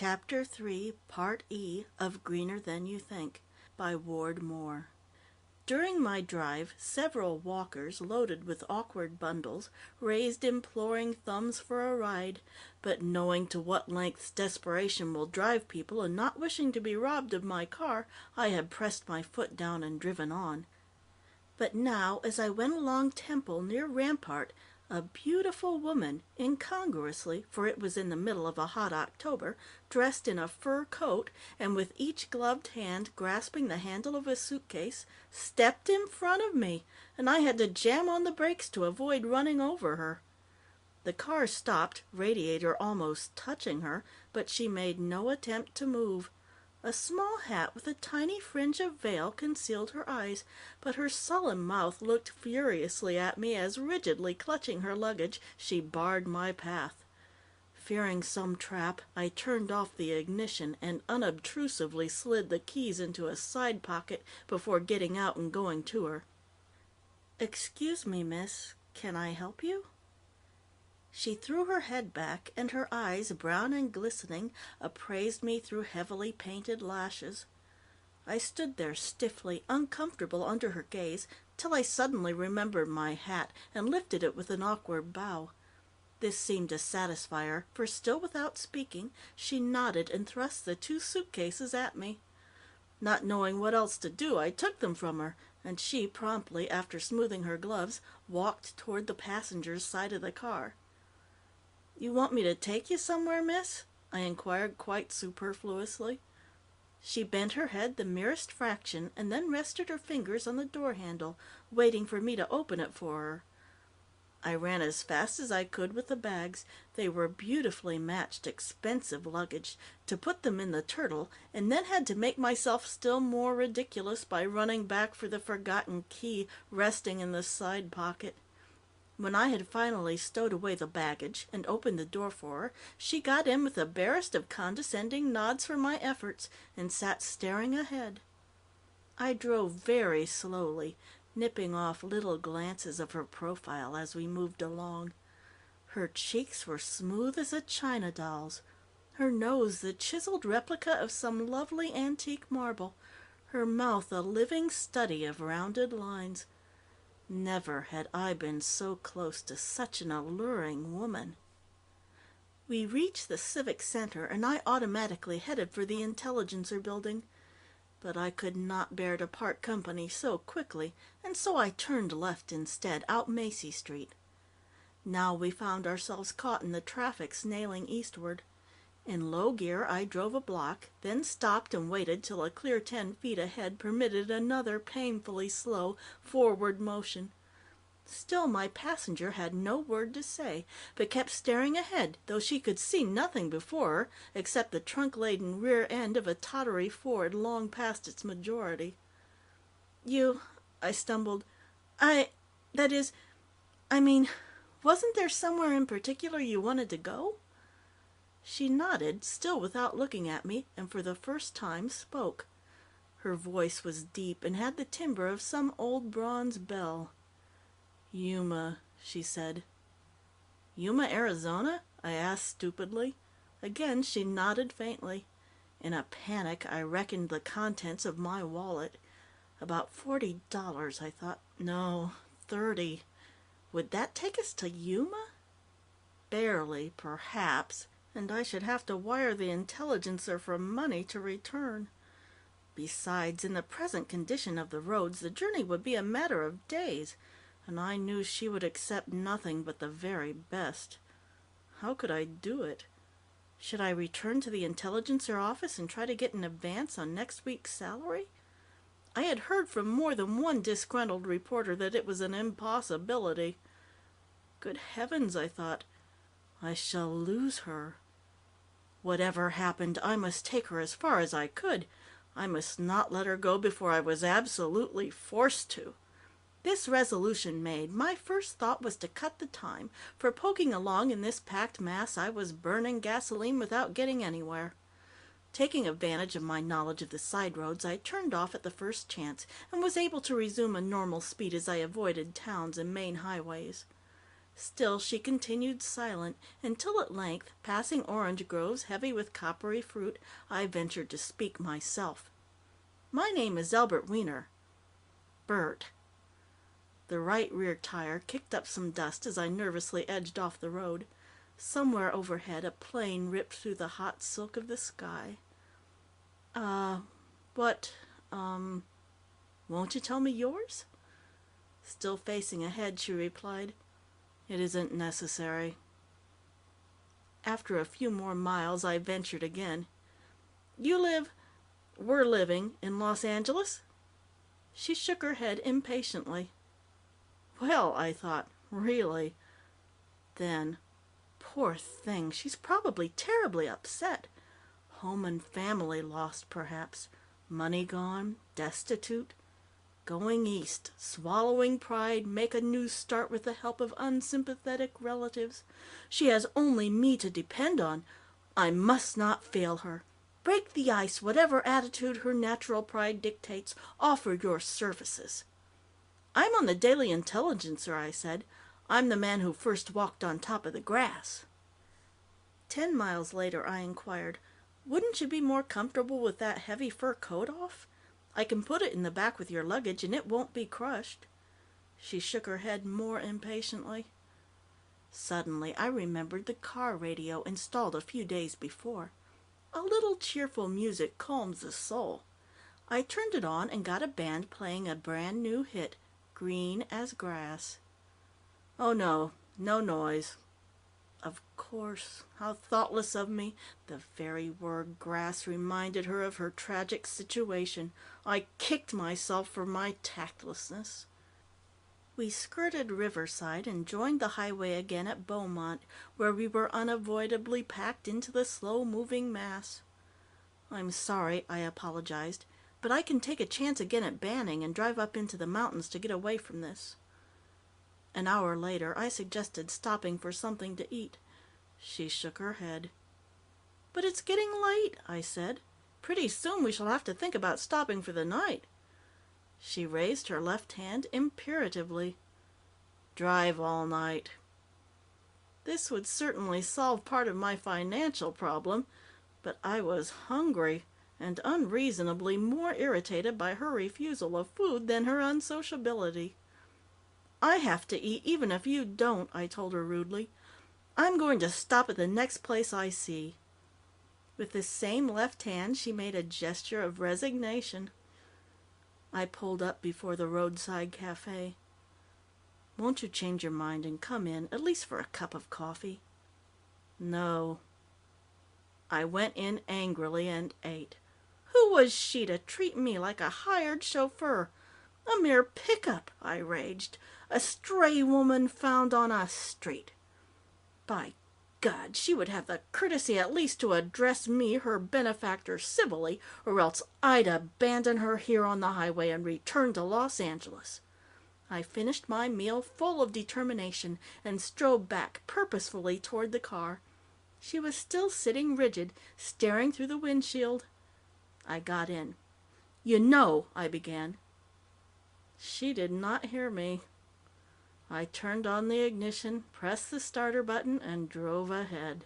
Chapter 3, Part E of Greener Than You Think, by Ward Moore. During my drive, several walkers, loaded with awkward bundles, raised imploring thumbs for a ride, but knowing to what lengths desperation will drive people and not wishing to be robbed of my car, I had pressed my foot down and driven on. But now, as I went along Temple near Rampart, a beautiful woman, incongruously, for it was in the middle of a hot October, dressed in a fur coat, and with each gloved hand grasping the handle of a suitcase, stepped in front of me, and I had to jam on the brakes to avoid running over her. The car stopped, radiator almost touching her, but she made no attempt to move. A small hat with a tiny fringe of veil concealed her eyes, but her sullen mouth looked furiously at me as, rigidly clutching her luggage, she barred my path. Fearing some trap, I turned off the ignition and unobtrusively slid the keys into a side pocket before getting out and going to her. "Excuse me, miss. Can I help you?" She threw her head back, and her eyes, brown and glistening, appraised me through heavily painted lashes. I stood there stiffly, uncomfortable under her gaze, till I suddenly remembered my hat and lifted it with an awkward bow. This seemed to satisfy her, for still without speaking, she nodded and thrust the two suitcases at me. Not knowing what else to do, I took them from her, and she promptly, after smoothing her gloves, walked toward the passenger's side of the car. "You want me to take you somewhere, miss?" I inquired quite superfluously. She bent her head the merest fraction, and then rested her fingers on the door handle, waiting for me to open it for her. I ran as fast as I could with the bags. They were beautifully matched, expensive luggage, to put them in the Turtle, and then had to make myself still more ridiculous by running back for the forgotten key resting in the side pocket. When I had finally stowed away the baggage and opened the door for her, she got in with the barest of condescending nods for my efforts and sat staring ahead. I drove very slowly, nipping off little glances of her profile as we moved along. Her cheeks were smooth as a china doll's, her nose the chiseled replica of some lovely antique marble, her mouth a living study of rounded lines. Never had I been so close to such an alluring woman. We reached the Civic Center, and I automatically headed for the Intelligencer building. But I could not bear to part company so quickly, and so I turned left instead, out Macy Street. Now we found ourselves caught in the traffic snailing eastward. In low gear, I drove a block, then stopped and waited till a clear 10 feet ahead permitted another painfully slow forward motion. Still my passenger had no word to say, but kept staring ahead, though she could see nothing before her except the trunk-laden rear end of a tottery Ford long past its majority. I stumbled. That is, I mean, wasn't there somewhere in particular you wanted to go?" She nodded, still without looking at me, and for the first time spoke. Her voice was deep and had the timbre of some old bronze bell. "Yuma," she said. "Yuma, Arizona?" I asked stupidly. Again she nodded faintly. In a panic, I reckoned the contents of my wallet. About $40, I thought. No, 30. Would that take us to Yuma? Barely, perhaps, and I should have to wire the Intelligencer for money to return. Besides, in the present condition of the roads, the journey would be a matter of days, and I knew she would accept nothing but the very best. How could I do it? Should I return to the Intelligencer office and try to get an advance on next week's salary? I had heard from more than one disgruntled reporter that it was an impossibility. Good heavens, I thought, I shall lose her. Whatever happened, I must take her as far as I could. I must not let her go before I was absolutely forced to. This resolution made, my first thought was to cut the time, for poking along in this packed mass I was burning gasoline without getting anywhere. Taking advantage of my knowledge of the side roads, I turned off at the first chance, and was able to resume a normal speed as I avoided towns and main highways. Still she continued silent, until at length, passing orange groves heavy with coppery fruit, I ventured to speak myself. "My name is Albert Weener. Bert." The right rear tire kicked up some dust as I nervously edged off the road. Somewhere overhead a plane ripped through the hot silk of the sky. What, won't you tell me yours?" Still facing ahead, she replied, "It isn't necessary." After a few more miles, I ventured again. We're living in Los Angeles?" She shook her head impatiently. Well, I thought, really? Then, poor thing, she's probably terribly upset. Home and family lost, perhaps. Money gone, destitute. Going east, swallowing pride, make a new start with the help of unsympathetic relatives. She has only me to depend on. I must not fail her. Break the ice, whatever attitude her natural pride dictates. Offer your services. "I'm on the Daily Intelligencer," I said. "I'm the man who first walked on top of the grass." 10 miles later, I inquired, "Wouldn't you be more comfortable with that heavy fur coat off? I can put it in the back with your luggage, and it won't be crushed." She shook her head more impatiently. Suddenly, I remembered the car radio installed a few days before. A little cheerful music calms the soul. I turned it on and got a band playing a brand new hit, Green as Grass. Oh no, no noise. Of course, how thoughtless of me. The very word grass reminded her of her tragic situation. I kicked myself for my tactlessness. We skirted Riverside and joined the highway again at Beaumont, where we were unavoidably packed into the slow-moving mass. "I'm sorry," I apologized, "but I can take a chance again at Banning and drive up into the mountains to get away from this." An hour later, I suggested stopping for something to eat. She shook her head. "But it's getting late," I said. "Pretty soon we shall have to think about stopping for the night." She raised her left hand imperatively. "Drive all night." This would certainly solve part of my financial problem, but I was hungry and unreasonably more irritated by her refusal of food than her unsociability. "I have to eat, even if you don't," I told her rudely. "I'm going to stop at the next place I see." With the same left hand, she made a gesture of resignation. I pulled up before the roadside cafe. "Won't you change your mind and come in, at least for a cup of coffee?" "No." I went in angrily and ate. Who was she to treat me like a hired chauffeur? A mere pickup, I raged. A stray woman found on a street. By God, she would have the courtesy at least to address me, her benefactor, civilly, or else I'd abandon her here on the highway and return to Los Angeles. I finished my meal full of determination and strode back purposefully toward the car. She was still sitting rigid, staring through the windshield. I got in. "You know," I began. She did not hear me. I turned on the ignition, pressed the starter button, and drove ahead.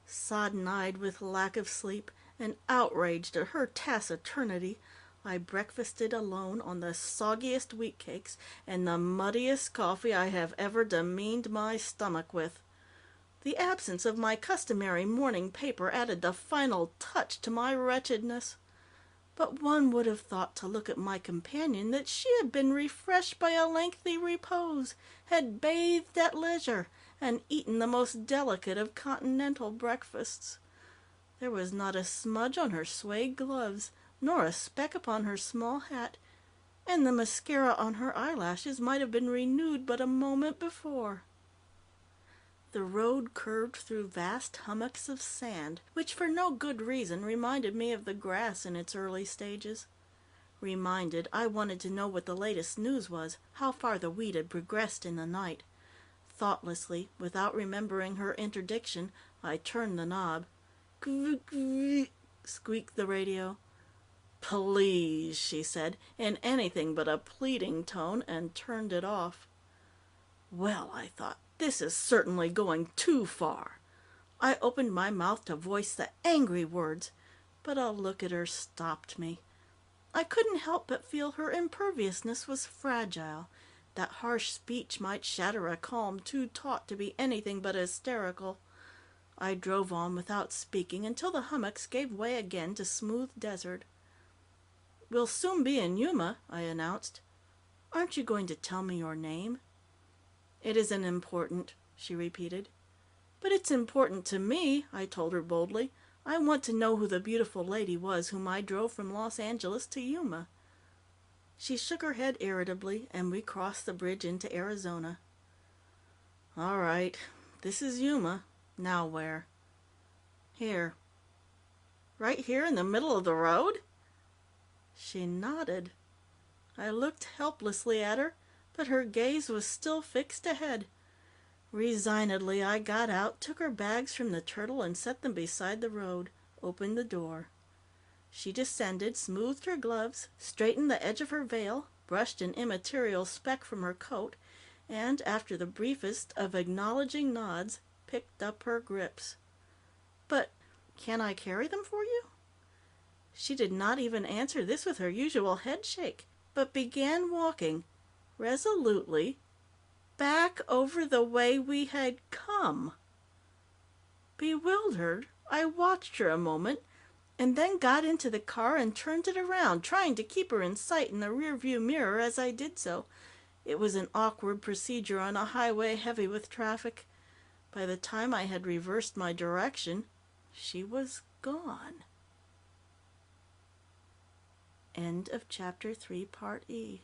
Sodden-eyed with lack of sleep and outraged at her taciturnity, I breakfasted alone on the soggiest wheat cakes and the muddiest coffee I have ever demeaned my stomach with. The absence of my customary morning paper added the final touch to my wretchedness. But one would have thought to look at my companion that she had been refreshed by a lengthy repose, had bathed at leisure, and eaten the most delicate of continental breakfasts. There was not a smudge on her suede gloves, nor a speck upon her small hat, and the mascara on her eyelashes might have been renewed but a moment before. The road curved through vast hummocks of sand, which for no good reason reminded me of the grass in its early stages. Reminded, I wanted to know what the latest news was, how far the wheat had progressed in the night. Thoughtlessly, without remembering her interdiction, I turned the knob. "Gv-gv," squeaked the radio. "Please," she said, in anything but a pleading tone, and turned it off. Well, I thought, this is certainly going too far. I opened my mouth to voice the angry words, but a look at her stopped me. I couldn't help but feel her imperviousness was fragile, that harsh speech might shatter a calm too taut to be anything but hysterical. I drove on without speaking until the hummocks gave way again to smooth desert. "We'll soon be in Yuma," I announced. "Aren't you going to tell me your name?" "It isn't important," she repeated. "But it's important to me," I told her boldly. "I want to know who the beautiful lady was whom I drove from Los Angeles to Yuma." She shook her head irritably, and we crossed the bridge into Arizona. "All right. This is Yuma. Now where?" "Here." "Right here in the middle of the road?" She nodded. I looked helplessly at her, but her gaze was still fixed ahead. Resignedly, I got out, took her bags from the Turtle and set them beside the road, opened the door. She descended, smoothed her gloves, straightened the edge of her veil, brushed an immaterial speck from her coat, and, after the briefest of acknowledging nods, picked up her grips. "But can I carry them for you?" She did not even answer this with her usual head shake, but began walking, resolutely, back over the way we had come. Bewildered, I watched her a moment, and then got into the car and turned it around, trying to keep her in sight in the rearview mirror as I did so. It was an awkward procedure on a highway heavy with traffic. By the time I had reversed my direction, she was gone. End of Chapter 3, Part E.